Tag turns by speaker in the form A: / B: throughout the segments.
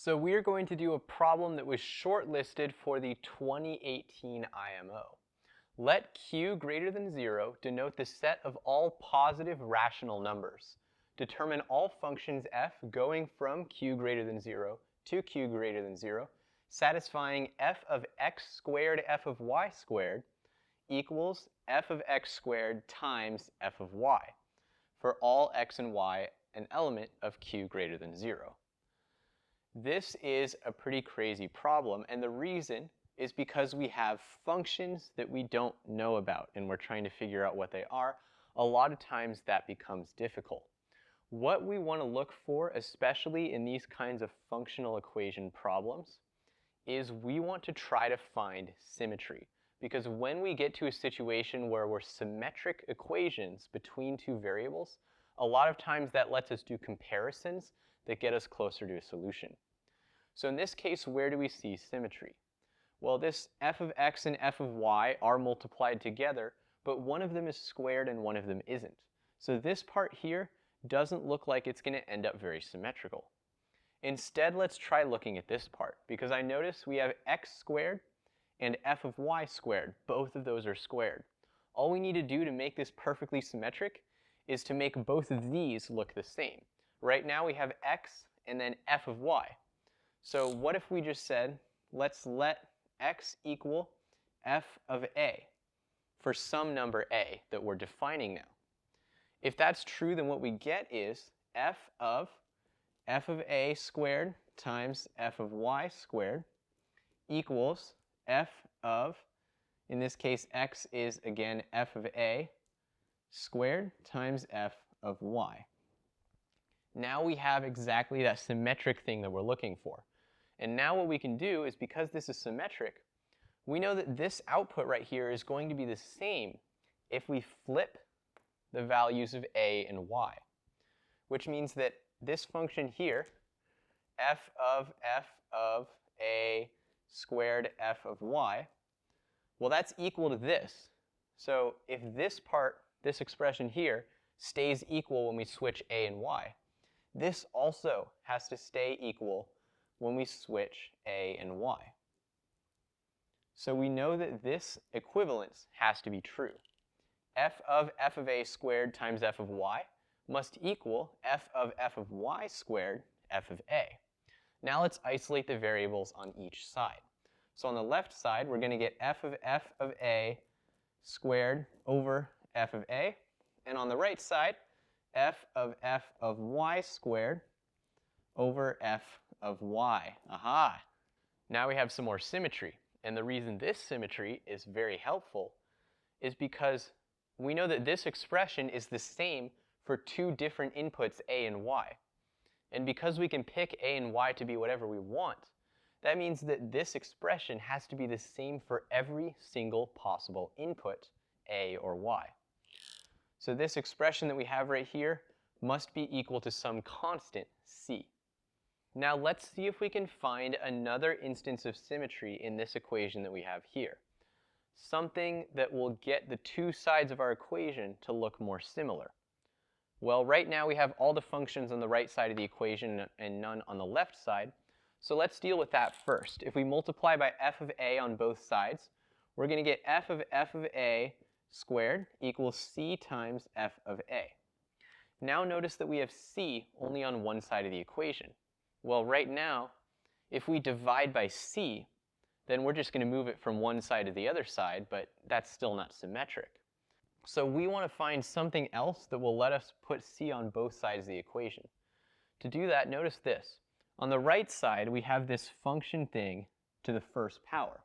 A: So we are going to do a problem that was shortlisted for the 2018 IMO. Let q greater than 0 denote the set of all positive rational numbers. Determine all functions f going from q greater than 0 to q greater than 0, satisfying f of x squared f of y squared equals f of x squared times f of y for all x and y an element of q greater than 0. This is a pretty crazy problem, and the reason is because we have functions that we don't know about and we're trying to figure out what they are. A lot of times that becomes difficult. What we want to look for, especially in these kinds of functional equation problems, is we want to try to find symmetry. Because when we get to a situation where we're symmetric equations between two variables, a lot of times that lets us do comparisons that get us closer to a solution. So in this case, where do we see symmetry? Well, this f of x and f of y are multiplied together, but one of them is squared and one of them isn't. So this part here doesn't look like it's going to end up very symmetrical. Instead, let's try looking at this part, because I notice we have x squared and f of y squared. Both of those are squared. All we need to do to make this perfectly symmetric is to make both of these look the same. Right now we have x and then f of y. So what if we just said, let's let x equal f of a for some number a that we're defining now. If that's true, then what we get is f of a squared times f of y squared equals f of, in this case, x is again f of a squared times f of y. Now we have exactly that symmetric thing that we're looking for. And now what we can do is, because this is symmetric, we know that this output right here is going to be the same if we flip the values of a and y, which means that this function here, f of a squared f of y, well, that's equal to this. So if this part, this expression here, stays equal when we switch a and y, this also has to stay equal when we switch a and y. So we know that this equivalence has to be true. F of a squared times f of y must equal f of y squared f of a. Now let's isolate the variables on each side. So on the left side, we're going to get f of a squared over f of a. And on the right side, f of y squared over f of y. Aha! Now we have some more symmetry. And the reason this symmetry is very helpful is because we know that this expression is the same for two different inputs, a and y. And because we can pick a and y to be whatever we want, that means that this expression has to be the same for every single possible input, a or y. So this expression that we have right here must be equal to some constant, c. Now let's see if we can find another instance of symmetry in this equation that we have here. Something that will get the two sides of our equation to look more similar. Well, right now we have all the functions on the right side of the equation and none on the left side. So let's deal with that first. If we multiply by f of a on both sides, we're going to get f of a squared equals c times f of a. Now notice that we have c only on one side of the equation. Well, right now, if we divide by c, then we're just going to move it from one side to the other side, but that's still not symmetric. So we want to find something else that will let us put c on both sides of the equation. To do that, notice this. On the right side, we have this function thing to the first power.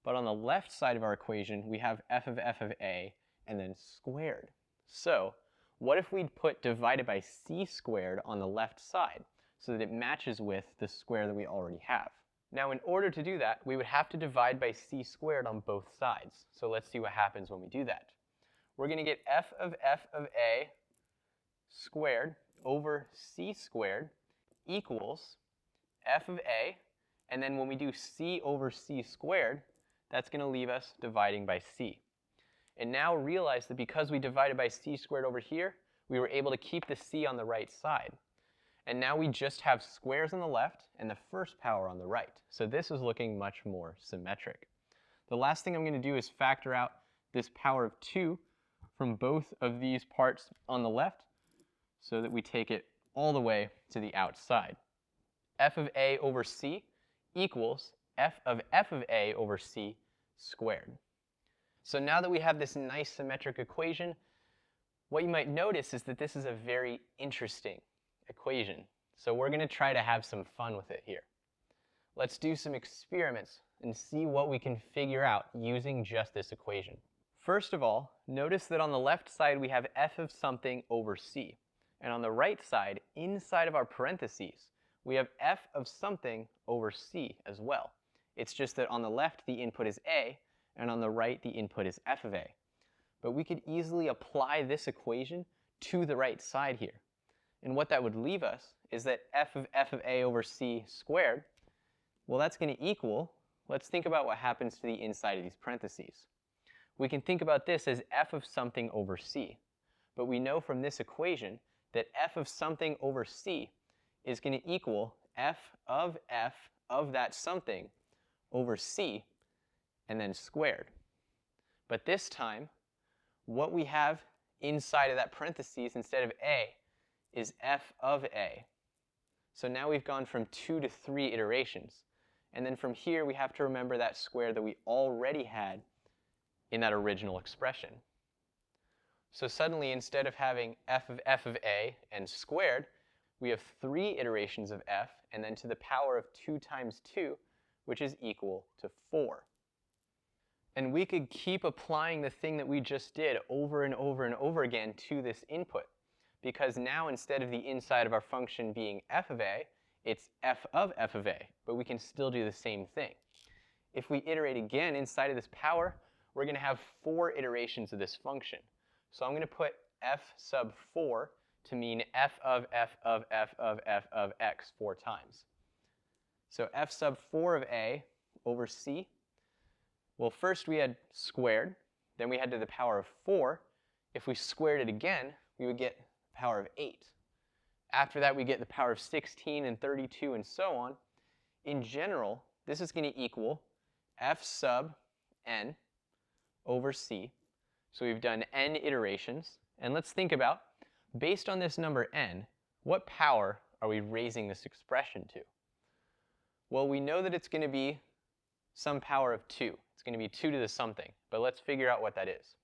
A: But on the left side of our equation, we have f of a and then squared. So what if we put divided by c squared on the left side so that it matches with the square that we already have? Now in order to do that, we would have to divide by c squared on both sides. So let's see what happens when we do that. We're going to get f of a squared over c squared equals f of a, and then when we do c over c squared, that's going to leave us dividing by c. And now realize that because we divided by c squared over here, we were able to keep the c on the right side. And now we just have squares on the left and the first power on the right. So this is looking much more symmetric. The last thing I'm going to do is factor out this power of 2 from both of these parts on the left so that we take it all the way to the outside. F of a over c equals f of a over c squared. So now that we have this nice symmetric equation, what you might notice is that this is a very interesting equation. So we're going to try to have some fun with it here. Let's do some experiments and see what we can figure out using just this equation. First of all, notice that on the left side we have f of something over c. And on the right side, inside of our parentheses, we have f of something over c as well. It's just that on the left the input is a, and on the right the input is f of a. But we could easily apply this equation to the right side here. And what that would leave us is that f of a over c squared, well, that's going to equal, let's think about what happens to the inside of these parentheses. We can think about this as f of something over c. But we know from this equation that f of something over c is going to equal f of that something over c and then squared. But this time, what we have inside of that parentheses instead of a is f of a. So now we've gone from 2 to 3 iterations. And then from here we have to remember that square that we already had in that original expression. So suddenly instead of having f of a and squared, we have 3 iterations of f and then to the power of 2 times 2, which is equal to 4. And we could keep applying the thing that we just did over and over and over again to this input. Because now instead of the inside of our function being f of a, it's f of a, but we can still do the same thing. If we iterate again inside of this power, we're going to have 4 iterations of this function. So I'm going to put f sub 4 to mean f of x 4 times. So f sub 4 of a over c. Well, first we had squared, then we had to the power of 4. If we squared it again, we would get the power of 8. After that, we get the power of 16 and 32 and so on. In general, this is going to equal f sub n over c. So we've done n iterations. And let's think about, based on this number n, what power are we raising this expression to? Well, we know that it's going to be some power of 2. It's going to be 2 to the something. But let's figure out what that is.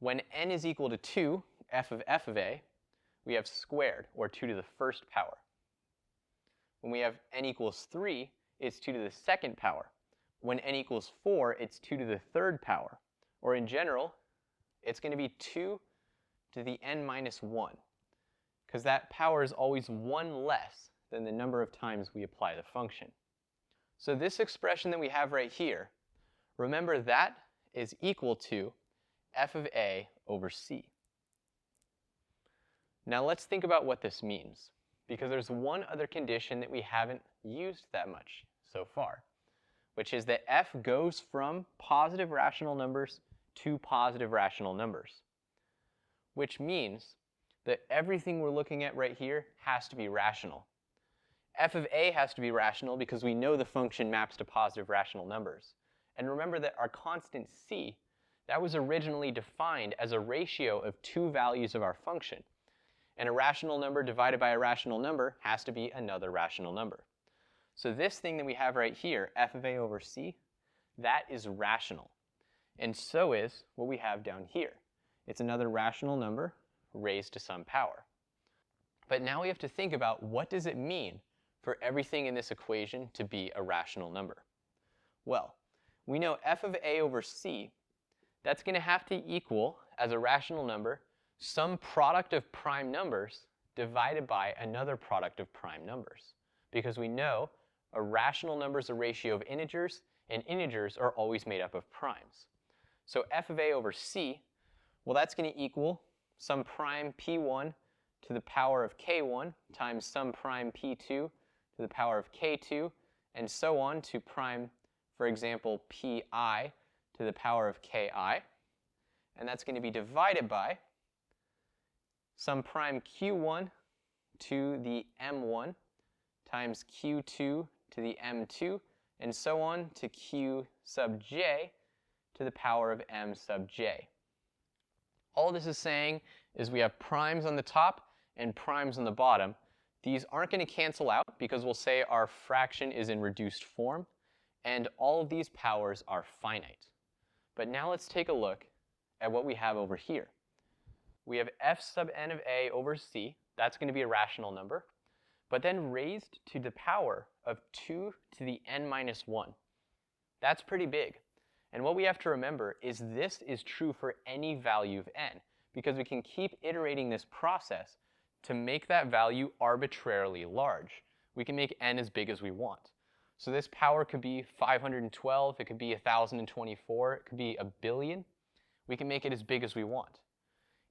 A: When n is equal to 2, f of a, we have squared, or 2 to the first power. When we have n equals 3, it's 2 to the second power. When n equals 4, it's 2 to the third power. Or in general, it's going to be 2 to the n minus 1, because that power is always 1 less than the number of times we apply the function. So this expression that we have right here, remember that is equal to f of a over c. Now let's think about what this means, because there's one other condition that we haven't used that much so far, which is that f goes from positive rational numbers to positive rational numbers, which means that everything we're looking at right here has to be rational. F of a has to be rational because we know the function maps to positive rational numbers. And remember that our constant c, that was originally defined as a ratio of 2 values of our function. And a rational number divided by a rational number has to be another rational number. So this thing that we have right here, f of a over c, that is rational. And so is what we have down here. It's another rational number raised to some power. But now we have to think about, what does it mean for everything in this equation to be a rational number? Well, we know f of a over c, that's going to have to equal, as a rational number, some product of prime numbers divided by another product of prime numbers. Because we know a rational number is a ratio of integers, and integers are always made up of primes. So f of a over c, well, that's going to equal some prime p1 to the power of k1 times some prime p2 to the power of k2, and so on to prime, for example, pi to the power of ki. And that's going to be divided by some prime q1 to the m1 times q2 to the m2, and so on to q sub j to the power of m sub j. All this is saying is we have primes on the top and primes on the bottom. These aren't going to cancel out because we'll say our fraction is in reduced form, and all of these powers are finite. But now let's take a look at what we have over here. We have f sub n of a over c. That's going to be a rational number, but then raised to the power of 2 to the n minus 1. That's pretty big. And what we have to remember is this is true for any value of n, because we can keep iterating this process to make that value arbitrarily large. We can make n as big as we want. So this power could be 512, it could be 1024, it could be a billion. We can make it as big as we want.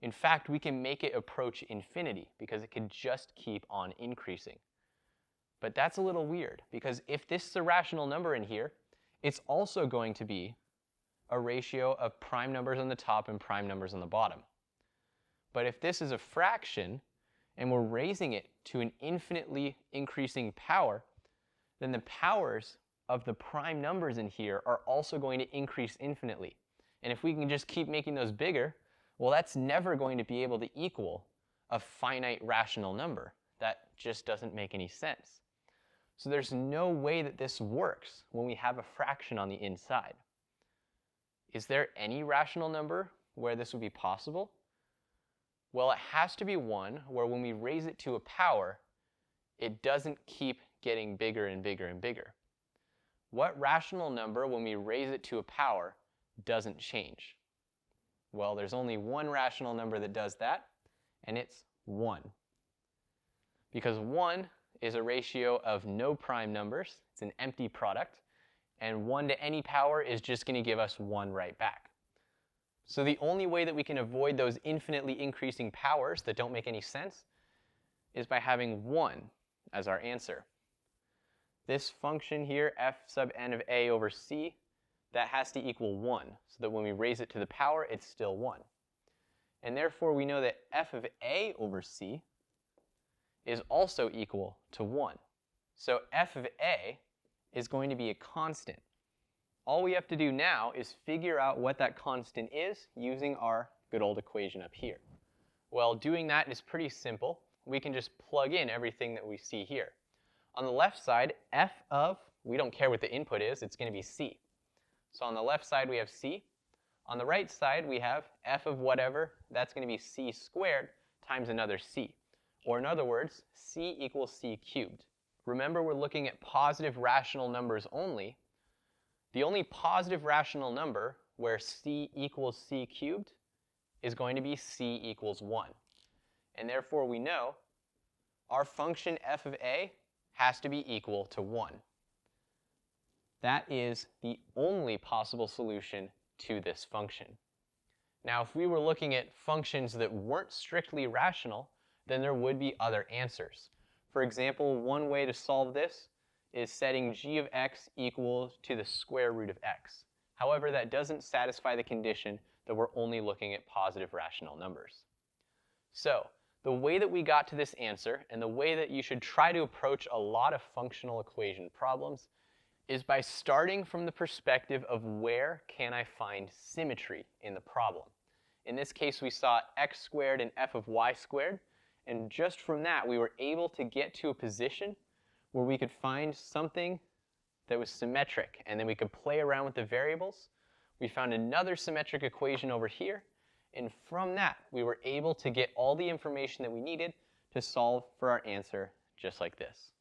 A: In fact, we can make it approach infinity because it can just keep on increasing. But that's a little weird because if this is a rational number in here, it's also going to be a ratio of prime numbers on the top and prime numbers on the bottom. But if this is a fraction and we're raising it to an infinitely increasing power, then the powers of the prime numbers in here are also going to increase infinitely. And if we can just keep making those bigger, well, that's never going to be able to equal a finite rational number. That just doesn't make any sense. So there's no way that this works when we have a fraction on the inside. Is there any rational number where this would be possible? Well, it has to be one where when we raise it to a power, it doesn't keep getting bigger and bigger and bigger. What rational number, when we raise it to a power, doesn't change? Well, there's only one rational number that does that, and it's 1. Because 1 is a ratio of no prime numbers. It's an empty product. And 1 to any power is just going to give us 1 right back. So the only way that we can avoid those infinitely increasing powers that don't make any sense is by having 1 as our answer. This function here, f sub n of a over c, that has to equal 1, so that when we raise it to the power, it's still 1. And therefore, we know that f of a over c is also equal to 1. So f of a is going to be a constant. All we have to do now is figure out what that constant is using our good old equation up here. Well, doing that is pretty simple. We can just plug in everything that we see here. On the left side, f of, we don't care what the input is, it's going to be c. So on the left side, we have c. On the right side, we have f of whatever. That's going to be c squared times another c. Or in other words, c equals c cubed. Remember, we're looking at positive rational numbers only. The only positive rational number where c equals c cubed is going to be c equals 1. And therefore, we know our function f of a has to be equal to 1. That is the only possible solution to this function. Now, if we were looking at functions that weren't strictly rational, then there would be other answers. For example, one way to solve this is setting g of x equal to the square root of x. However, that doesn't satisfy the condition that we're only looking at positive rational numbers. So, the way that we got to this answer, and the way that you should try to approach a lot of functional equation problems, is by starting from the perspective of where can I find symmetry in the problem. In this case, we saw x squared and f of y squared, and just from that, we were able to get to a position where we could find something that was symmetric, and then we could play around with the variables. We found another symmetric equation over here, and from that, we were able to get all the information that we needed to solve for our answer just like this.